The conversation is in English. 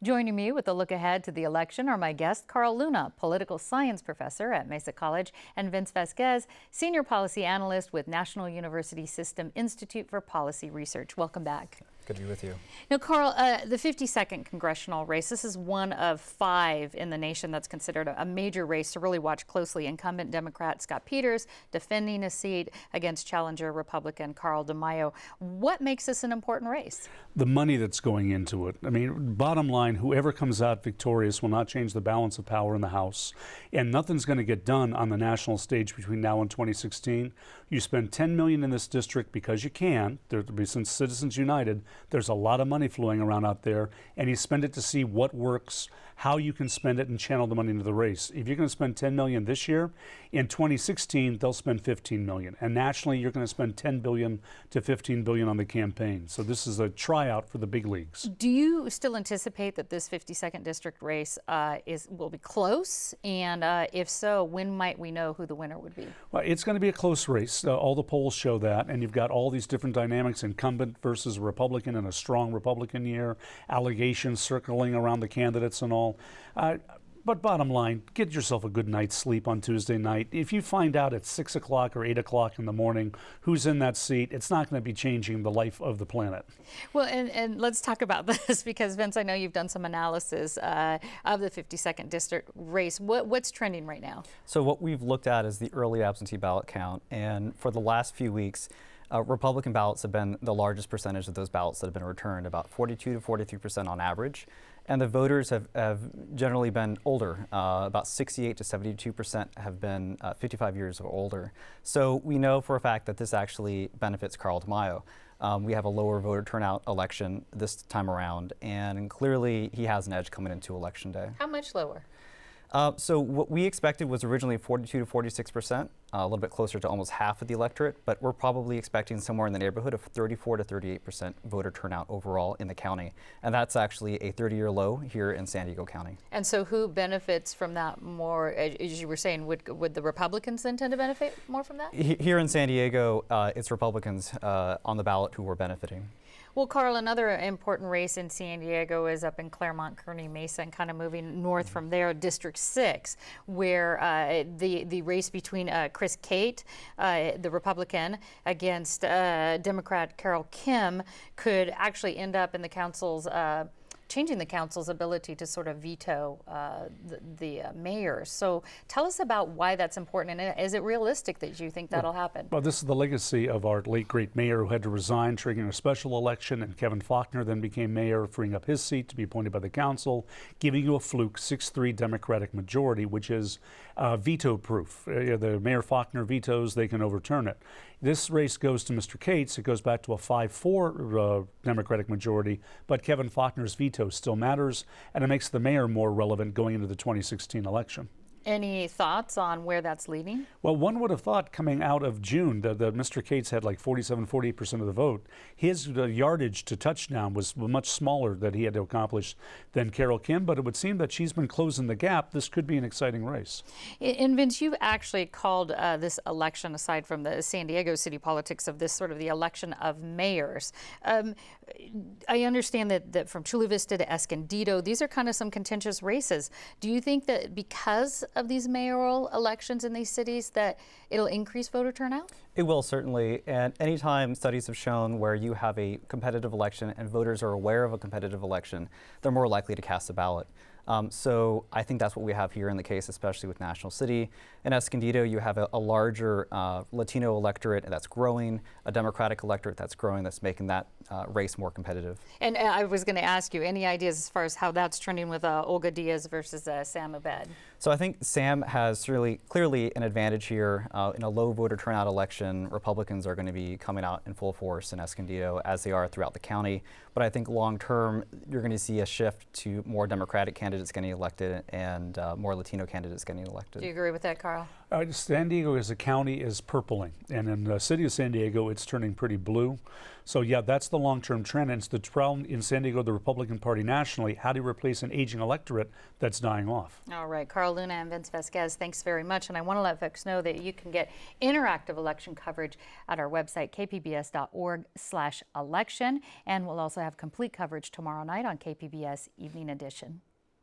Joining me with a look ahead to the election are my guests, Carl Luna, political science professor at Mesa College, and Vince Vasquez, senior policy analyst with National University System Institute for Policy Research. Welcome back. Good to be with you. Now, Carl, the 52nd congressional race, this is one of 5 in the nation that's considered a major race to really watch closely. Incumbent Democrat Scott Peters defending a seat against challenger Republican Carl DeMaio. What makes this an important race? The money that's going into it. I mean, bottom line, whoever comes out victorious will not change the balance of power in the House. And nothing's going to get done on the national stage between now and 2016. You spend $10 million in this district because you can. There'll be, since Citizens United, there's a lot of money flowing around out there, and you spend it to see what works, how you can spend it, and channel the money into the race. If you're going to spend $10 million this year, in 2016 they'll spend $15 million, and nationally you're going to spend $10 billion to $15 billion on the campaign. So this is a tryout for the big leagues. Do you still anticipate that this 52nd district race will be close? And if so, when might we know who the winner would be? Well, it's going to be a close race. All the polls show that, and you've got all these different dynamics: incumbent versus Republican in a strong Republican year, allegations circling around the candidates and all. But bottom line, get yourself a good night's sleep on Tuesday night. If you find out at 6 o'clock or 8 o'clock in the morning who's in that seat, it's not going to be changing the life of the planet. Well, and let's talk about this because, Vince, I know you've done some analysis of the 52nd district race. What's trending right now? So what we've looked at is the early absentee ballot count. And for the last few weeks, Republican ballots have been the largest percentage of those ballots that have been returned, about 42 to 43% on average. And the voters have generally been older. About 68 to 72% have been 55 years or older. So we know for a fact that this actually benefits Carl DeMaio. We have a lower voter turnout election this time around, and clearly he has an edge coming into Election Day. How much lower? So what we expected was originally 42 to 46%, a little bit closer to almost half of the electorate, but we're probably expecting somewhere in the neighborhood of 34 to 38% voter turnout overall in the county. And that's actually a 30-year low here in San Diego County. And so who benefits from that more? As you were saying, would the Republicans then tend to benefit more from that? Here in San Diego, it's Republicans on the ballot who are benefiting. Well, Carl, another important race in San Diego is up in Claremont, Kearny, Mesa, and kind of moving north from there, District 6, where the race between Chris Cate, the Republican, against Democrat Carol Kim could actually end up in the council's changing the council's ability to sort of veto the mayor. So tell us about why that's important, and is it realistic that you think that'll happen? Well, this is the legacy of our late great mayor who had to resign, triggering a special election, and Kevin Faulkner then became mayor, freeing up his seat to be appointed by the council, giving you a fluke 6-3 Democratic majority, which is veto proof. The Mayor Faulkner vetoes, they can overturn it. This race goes to Mr. Cates. It goes back to a 5-4 Democratic majority, but Kevin Faulkner's veto still matters, and it makes the mayor more relevant going into the 2016 election. Any thoughts on where that's leading? Well, one would have thought coming out of June that Mr. Cates had like 47-48% of the vote. His yardage to touchdown was much smaller that he had to accomplish than Carol Kim, but it would seem that she's been closing the gap. This could be an exciting race. And Vince, you've actually called this election, aside from the San Diego city politics, of this sort of the election of mayors. I understand that from Chula Vista to Escondido, these are kind of some contentious races. Do you think that because of these mayoral elections in these cities that it'll increase voter turnout? It will, certainly. And anytime studies have shown where you have a competitive election and voters are aware of a competitive election, they're more likely to cast a ballot. So I think that's what we have here in the case, especially with National City. In Escondido, you have a larger Latino electorate that's growing, a Democratic electorate that's growing, that's making that race more competitive. And I was going to ask you, any ideas as far as how that's trending with Olga Diaz versus Sam Abed? So I think Sam has really clearly an advantage here. In a low voter turnout election, Republicans are going to be coming out in full force in Escondido, as they are throughout the county. But I think long term, you're going to see a shift to more Democratic candidates candidates getting elected and more Latino candidates getting elected. Do you agree with that, Carl? San Diego as a county is purpling, and in the city of San Diego, it's turning pretty blue. So yeah, that's the long-term trend, and it's the problem in San Diego, the Republican Party nationally. How do you replace an aging electorate that's dying off? All right, Carl Luna and Vince Vasquez, thanks very much. And I want to let folks know that you can get interactive election coverage at our website, kpbs.org/election. And we'll also have complete coverage tomorrow night on KPBS Evening Edition.